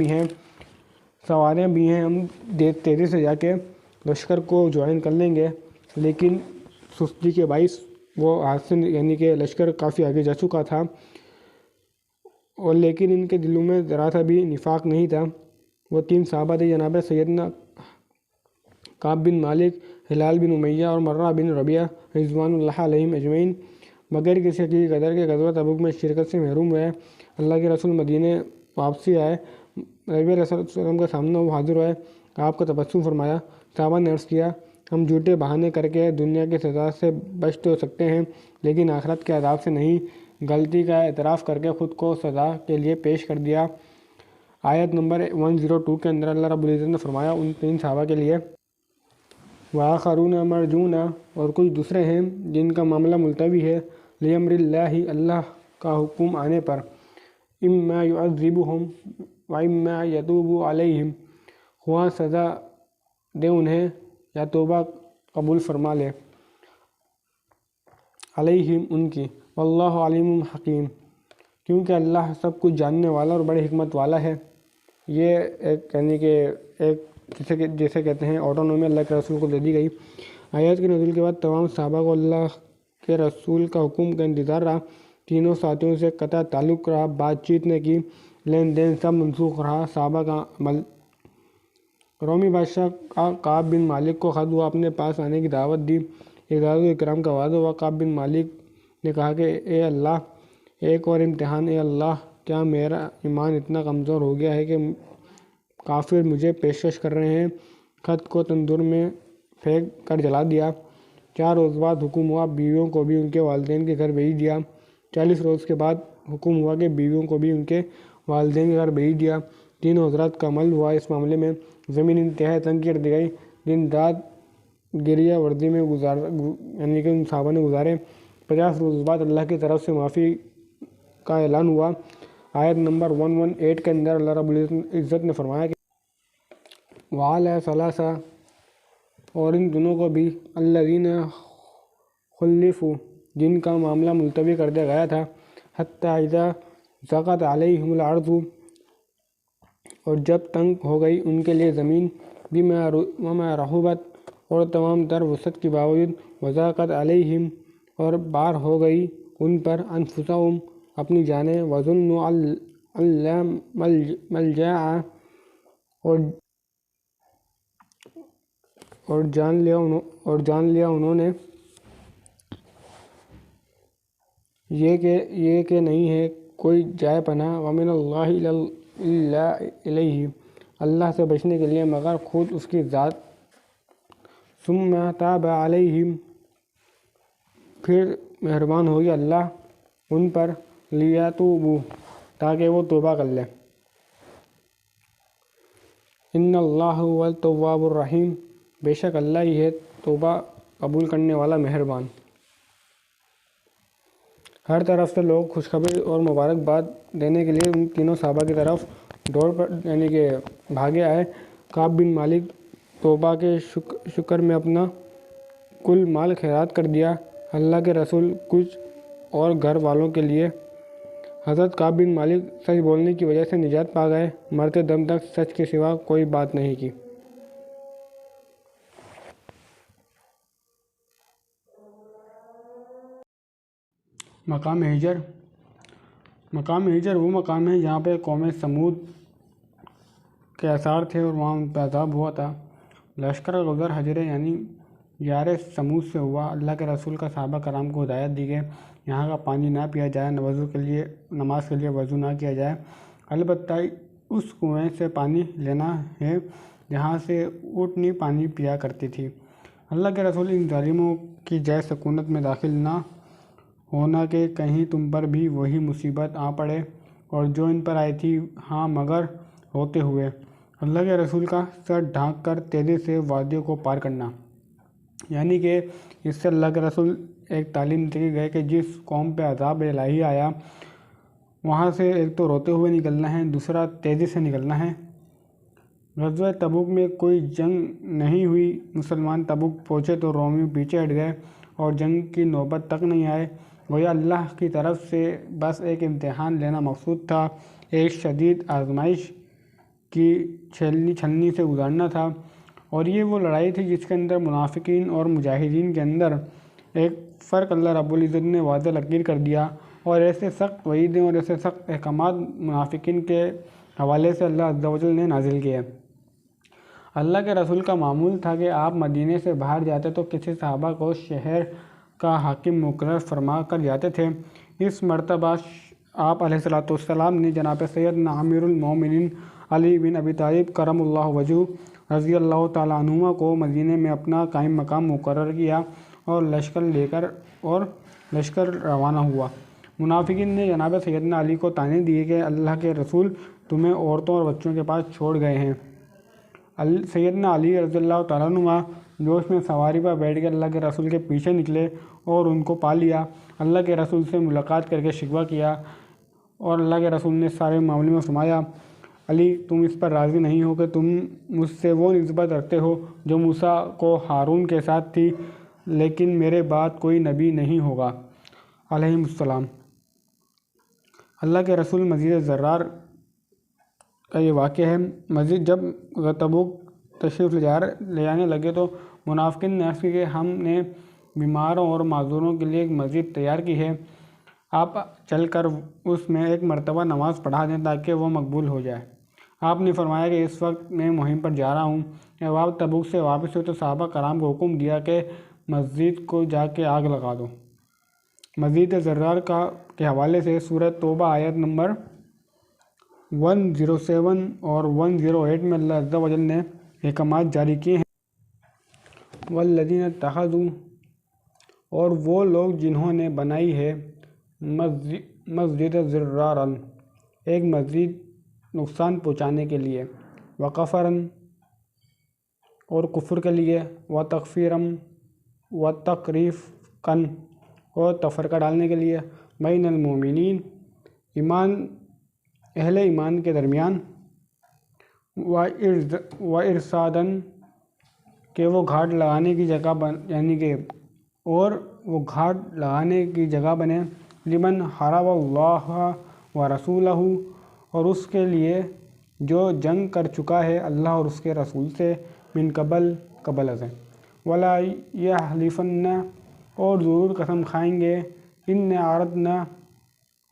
بھی ہیں ہم تیزی سے جا کے لشکر کو جوائن کر لیں گے، لیکن سستی کے باعث وہ ہاتھ سے یعنی کہ لشکر کافی آگے جا چکا تھا، اور لیکن ان کے دلوں میں ذرا سا بھی نفاق نہیں تھا۔ وہ تین صحابہ تھے، جناب سیدنا کعب بن مالک، ہلال بن امیہ اور مرہ بن ربیعہ رضوان اللہ علیہم اجمعین، بغیر کسی حقیقی قدر کے غزوہ تبوک میں شرکت سے محروم ہوئے۔ اللہ کے رسول مدینہ واپسی آئے، نبی علیہ السلام کا سامنا وہ حاضر ہوئے، آپ کا تبسم فرمایا۔ صحابہ نے عرض کیا، ہم جھوٹے بہانے کر کے دنیا کی سزا سے بچ تو سکتے ہیں لیکن آخرت کے عذاب سے نہیں۔ غلطی کا اعتراف کر کے خود کو سزا کے لیے پیش کر دیا۔ آیت نمبر 102 کے اندر اللہ رب العزت نے فرمایا ان تین صحابہ کے لیے، وآخرون مرجون اور کچھ دوسرے ہیں جن کا معاملہ ملتوی ہے، لِأَمْرِ اللَّهِ اللہ کا حکم آنے پر، اما يعذبهم وَإِمَّا يَتُوبُ عَلَيْهِمْ خواہ سزا دے انہیں یا توبہ قبول فرما لے علیہم ان کی، واللہ علیم حکیم کیونکہ اللہ سب کچھ جاننے والا اور بڑی حکمت والا ہے۔ یہ ایک یعنی کہ جیسے کہتے ہیں آٹونومی اللہ کے رسول کو دے دی گئی۔ آیات کے نزول کے بعد تمام صحابہ کو اللہ کے رسول کا حکم کا انتظار رہا، تینوں ساتھیوں سے قطع تعلق رہا، بات چیت نے کی، لین دین سب منسوخ رہا، صحابہ کا عمل۔ رومی بادشاہ کعب بن مالک کو خط ہوا، اپنے پاس آنے کی دعوت دی، اعزاز و اکرام کا وعدہ ہوا۔ کعب بن مالک نے کہا کہ اے اللہ، ایک اور امتحان، اے اللہ کیا میرا ایمان اتنا کمزور ہو گیا ہے کہ کافر مجھے پیشکش کر رہے ہیں خط کو تندور میں پھینک کر جلا دیا۔ 4 روز بعد حکم ہوا بیویوں کو بھی ان کے والدین کے گھر بھیج دیا۔ 40 روز کے بعد حکم ہوا کہ بیویوں کو بھی ان کے والدین کے گھر بھیج دیا۔ تینوں حضرات کا عمل ہوا۔ اس معاملے میں زمین انتہائی تنگ کر دی گئی، دن رات گریہ وردی میں یعنی کہ ان صحابہ نے گزارے۔ 50 روز بعد اللہ کی طرف سے معافی کا اعلان ہوا۔ آیت نمبر 118 کے اندر اللہ رب العزت نے فرمایا کہ وَعَلَى ثَلَاثَةٍ، اور ان دنوں کو بھی الذین خُلِّفُوا، جن کا معاملہ ملتوی کر دیا گیا تھا، حتیٰ اذا ضاقت علیہم الارض، اور جب تنگ ہو گئی ان کے لیے زمین، بما رحبت، اور تمام تر وسعت کے باوجود، وضاقت علیہم، اور بار ہو گئی ان پر، انفسہم، اپنی جانیں، وظنوا ان لا ملجأ، اور جان لیا انہوں نے یہ کہ نہیں ہے کوئی جائے پناہ، ومن اللہ الا الیہ، اللہ سے بچنے کے لیے مگر خود اس کی ذات، ثم تاب علیہم، پھر مہربان ہو گیا اللہ ان پر، لیتوبوا، تاکہ وہ توبہ کر لیں۔ ان اللہ هو التواب الرحیم، بے شک اللہ ہی ہے توبہ قبول کرنے والا مہربان۔ ہر طرف سے لوگ خوشخبری اور مبارکباد دینے کے لیے ان تینوں صحابہ کی طرف دوڑ پر یعنی کہ بھاگے آئے۔ کعب بن مالک توبہ کے شکر میں اپنا کل مال خیرات کر دیا۔ اللہ کے رسول کچھ اور گھر والوں کے لیے۔ حضرت کعب بن مالک سچ بولنے کی وجہ سے نجات پا گئے، مرتے دم تک سچ کے سوا کوئی بات نہیں کی۔ مقام ہجر وہ مقام ہے جہاں پہ قوم سمود کے آثار تھے اور وہاں ان پہ عذاب ہوا تھا۔ لشکر گزر حجر یعنی یار سمود سے ہوا۔ اللہ کے رسول کا صحابہ کرام کو ہدایت دی گئی یہاں کا پانی نہ پیا جائے، نماز کے لیے وضو نہ کیا جائے، البتہ اس کنویں سے پانی لینا ہے جہاں سے اونٹنی پانی پیا کرتی تھی۔ اللہ کے رسول ان ظالموں کی جائے سکونت میں داخل نہ ہونا کہ کہیں تم پر بھی وہی مصیبت آ پڑے اور جو ان پر آئی تھی، ہاں مگر ہوتے ہوئے اللہ کے رسول کا سر ڈھانک کر تیزی سے وادیوں کو پار کرنا، یعنی کہ اس سے اللہ کے رسول ایک تعلیم دے گئے کہ جس قوم پہ عذاب الہی آیا وہاں سے ایک تو روتے ہوئے نکلنا ہے، دوسرا تیزی سے نکلنا ہے۔ غزوہ تبوک میں کوئی جنگ نہیں ہوئی، مسلمان تبوک پہنچے تو رومی پیچھے ہٹ گئے اور جنگ کی نوبت تک نہیں آئے۔ گویا اللہ کی طرف سے بس ایک امتحان لینا مقصود تھا، ایک شدید آزمائش کی چھلنی سے گزارنا تھا، اور یہ وہ لڑائی تھی جس کے اندر منافقین اور مجاہدین کے اندر ایک فرق اللہ رب العزت نے واضح لکیر کر دیا، اور ایسے سخت وعیدیں اور ایسے سخت احکامات منافقین کے حوالے سے اللہ عز و جل نے نازل کیے۔ اللہ کے رسول کا معمول تھا کہ آپ مدینے سے باہر جاتے تو کسی صحابہ کو شہر کا حاکم مقرر فرما کر جاتے تھے۔ اس مرتبہ آپ علیہ السلام نے جناب سیدنا امیر المومنین علی بن ابی طالب کرم اللہ وجہہ رضی اللہ تعالیٰ عنہما کو مدینے میں اپنا قائم مقام مقرر کیا اور لشکر روانہ ہوا۔ منافقین نے جناب سیدنا علی کو طعنے دیے کہ اللہ کے رسول تمہیں عورتوں اور بچوں کے پاس چھوڑ گئے ہیں۔ سیدنا علی رضی اللہ تعالیٰ عنہ جوش میں سواری پر بیٹھ کے اللہ کے رسول کے پیچھے نکلے اور ان کو پا لیا۔ اللہ کے رسول سے ملاقات کر کے شکوہ کیا اور اللہ کے رسول نے سارے معاملے میں فرمایا، علی تم اس پر راضی نہیں ہو کہ تم مجھ سے وہ نسبت رکھتے ہو جو موسیٰ کو ہارون کے ساتھ تھی، لیکن میرے بعد کوئی نبی نہیں ہوگا علیہ السلام۔ اللہ کے رسول مزید زرار کا یہ واقعہ ہے۔ مزید جب تبوک تشریف لے جانے لگے تو منافقین نے عرض کی کہ ہم نے بیماروں اور معذوروں کے لیے ایک مسجد تیار کی ہے، آپ چل کر اس میں ایک مرتبہ نماز پڑھا دیں تاکہ وہ مقبول ہو جائے۔ آپ نے فرمایا کہ اس وقت میں مہم پر جا رہا ہوں۔ جب آپ تبوک سے واپس ہوئے تو صحابہ کرام کو حکم دیا کہ مسجد کو جا کے آگ لگا دو۔ مزید زرار کے حوالے سے سورہ توبہ آیت نمبر 107 اور 108 میں اللہ عز و جل نے احکامات جاری کیے ہیں، والذین اتخذوا، اور وہ لوگ جنہوں نے بنائی ہے مسجد ضرارا، ایک مسجد نقصان پہنچانے کے لیے، وکفرن، اور کفر کے لیے، وتکفیرم، وتقریفن، اور تفرقہ ڈالنے کے لیے، بین المومنین، اہل ایمان کے درمیان، وارصادن، کہ وہ گھاٹ لگانے کی جگہ وہ گھاٹ لگانے کی جگہ بنے، لمن حارب اللہ و رسولہ، اور اس کے لیے جو جنگ کر چکا ہے اللہ اور اس کے رسول سے، من قبل سے، ولا یحلفن، اور ضرور قسم کھائیں گے، ان اردنا،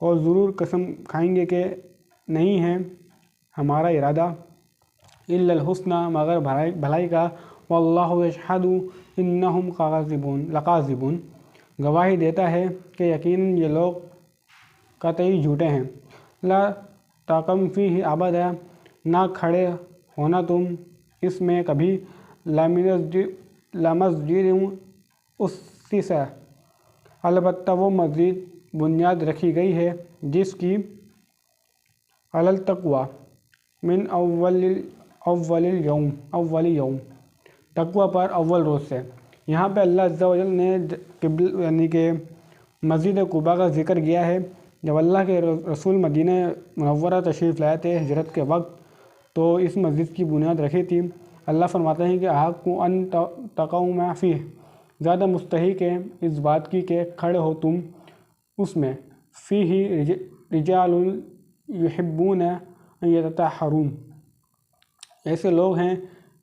اور ضرور قسم کھائیں گے کہ نہیں ہے ہمارا ارادہ، الا الحسنی، مگر بھلائی کا، واللہ یشہد انہم لکاذبون، گواہی دیتا ہے کہ یقیناً یہ لوگ قطعی جھوٹے ہیں، لا تقم فیہ ابدا، نہ کھڑے ہونا تم اس میں کبھی، لمسجد اسس، البتہ وہ مسجد بنیاد رکھی گئی ہے جس کی، علی التقوی، من اول یوم، تقوی پر اول روز سے۔ یہاں پہ اللہ عز و جل نے کہ مسجد قباء کا ذکر کیا ہے۔ جب اللہ کے رسول مدینہ منورہ تشریف لائے تھے ہجرت کے وقت، تو اس مسجد کی بنیاد رکھی تھی۔ اللہ فرماتے ہیں کہ احق ان تقوم فیہ، زیادہ مستحق ہے اس بات کی کہ کھڑے ہو تم اس میں، فیہ رجال یحبون ان یتطہروا، ایسے لوگ ہیں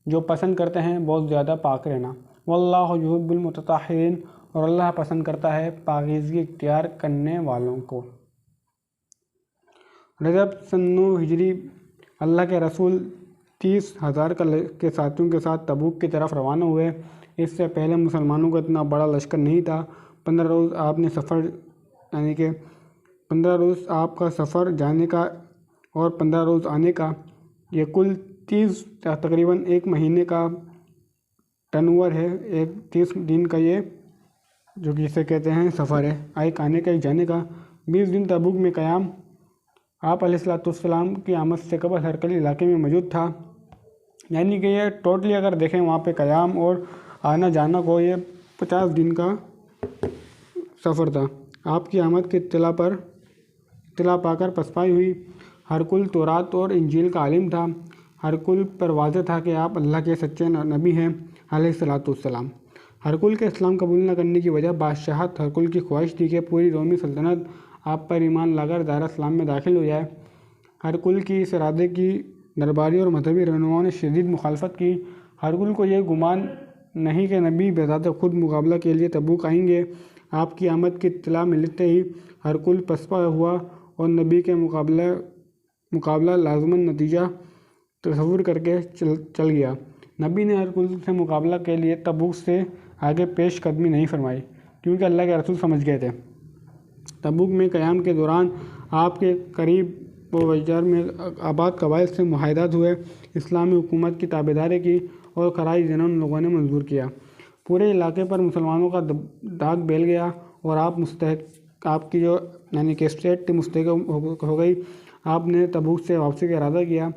جو پسند کرتے ہیں بہت زیادہ پاک رہنا، واللہ یحب المتطہرین، اور اللہ پسند کرتا ہے پاکیزگی اختیار کرنے والوں کو۔ رجب سن 9 ہجری، اللہ کے رسول 30,000 کے ساتھیوں کے ساتھ تبوک کی طرف روانہ ہوئے۔ اس سے پہلے مسلمانوں کا اتنا بڑا لشکر نہیں تھا۔ 15 روز آپ نے سفر، 15 روز آپ کا سفر جانے کا اور 15 روز آنے کا، یہ کل 30 تقریباً ایک مہینے کا ٹرنور ہے، 30 دن کا یہ جو جسے کہتے ہیں سفر ہے، ایک آنے کا ایک جانے کا۔ 20 دن تبوک میں قیام آپ علیہ السلام کی آمد سے قبل ہرقل علاقے میں موجود تھا، یعنی کہ یہ ٹوٹلی اگر دیکھیں وہاں پہ قیام اور آنا جانا کو یہ 50 دن کا سفر تھا۔ آپ کی آمد کی اطلاع پا کر پسپائی ہوئی۔ ہرقل تورات اور انجیل کا عالم تھا۔ ہرقل پر واضح تھا کہ آپ اللہ کے سچے نبی ہیں علیہ السلام۔ ہرقل کے اسلام قبول نہ کرنے کی وجہ بادشاہت ہرقل کی خواہش تھی کہ پوری رومی سلطنت آپ پر ایمان لا کر دائرہ اسلام میں داخل ہو جائے۔ ہرقل کی اس ارادے کی درباری اور مذہبی رہنماؤں نے شدید مخالفت کی۔ ہرقل کو یہ گمان نہیں کہ نبی بذات خود مقابلہ کے لیے تبوک آئیں گے۔ آپ کی آمد کی اطلاع ملتے ہی ہرقل پسپا ہوا اور نبی کے مقابلہ لازماً نتیجہ تصور کر کے چل گیا۔ نبی نے ہرقل سے مقابلہ کے لیے تبوک سے آگے پیش قدمی نہیں فرمائی، کیونکہ اللہ کے رسول سمجھ گئے تھے۔ تبوک میں قیام کے دوران آپ کے قریب و وجار میں آباد قبائل سے معاہدات ہوئے، اسلامی حکومت کی تابعداری کی اور خراج دینا ان لوگوں نے منظور کیا۔ پورے علاقے پر مسلمانوں کا داغ بیل گیا اور آپ کی جو کہ اسٹیٹ تھی مستحکم ہو گئی۔ آپ نے تبوک سے واپسی کا ارادہ کیا۔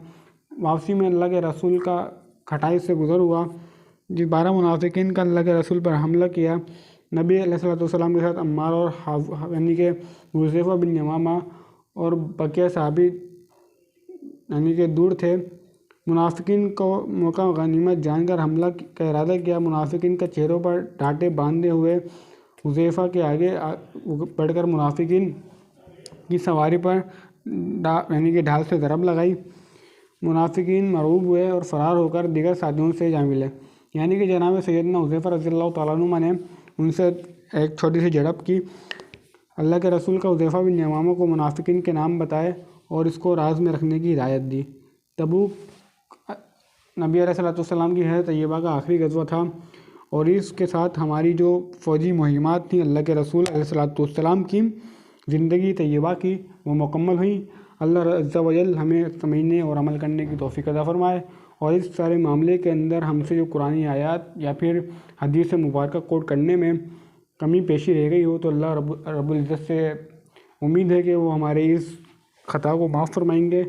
واپسی میں اللہ کے رسول کا کھٹائی سے گزر ہوا، جس 12 منافقین کا اللہ کے رسول پر حملہ کیا۔ نبی علیہ السلام کے ساتھ عمار اور کہ حذیفہ بن یمامہ اور بقیہ صحابی کہ دور تھے۔ منافقین کو موقع غنیمت جان کر حملہ کا ارادہ کیا۔ منافقین کے چہروں پر ڈانٹے باندھے ہوئے حذیفہ کے آگے بڑھ کر منافقین کی سواری پر کہ ڈھال سے ضرب لگائی۔ منافقین مرعوب ہوئے اور فرار ہو کر دیگر ساتھیوں سے جا ملے، یعنی کہ جناب سیدنا حذیفہ رضی اللہ تعالیٰ عنہ نے ان سے ایک چھوٹی سی جھڑپ کی۔ اللہ کے رسول کا حذیفہ بن یمامہ کو منافقین کے نام بتائے اور اس کو راز میں رکھنے کی ہدایت دی۔ تبوک نبی علیہ السلام کی حجت طیبہ کا آخری غزوہ تھا اور اس کے ساتھ ہماری جو فوجی مہمات تھیں اللہ کے رسول علیہ السلام کی زندگی طیبہ کی، وہ مکمل ہوئی۔ اللہ عز و جل ہمیں سمجھنے اور عمل کرنے کی توفیق عطا فرمائے۔ اور اس سارے معاملے کے اندر ہم سے جو قرآن آیات یا پھر حدیث مبارکہ کوٹ کرنے میں کمی پیشی رہ گئی ہو تو اللہ رب العزت سے امید ہے کہ وہ ہمارے اس خطا کو معاف فرمائیں گے۔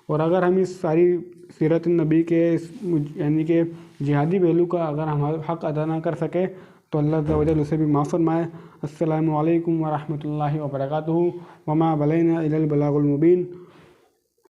اور اگر ہم اس ساری سیرت النبی کے یعنی کہ جہادی پہلو کا اگر ہم حق ادا نہ کر سکے تو اللہ عز و جل اسے بھی معاف فرمائے۔ السلام علیکم ورحمۃ اللہ وبرکاتہ۔ وما بلینا الا البلاغ المبین۔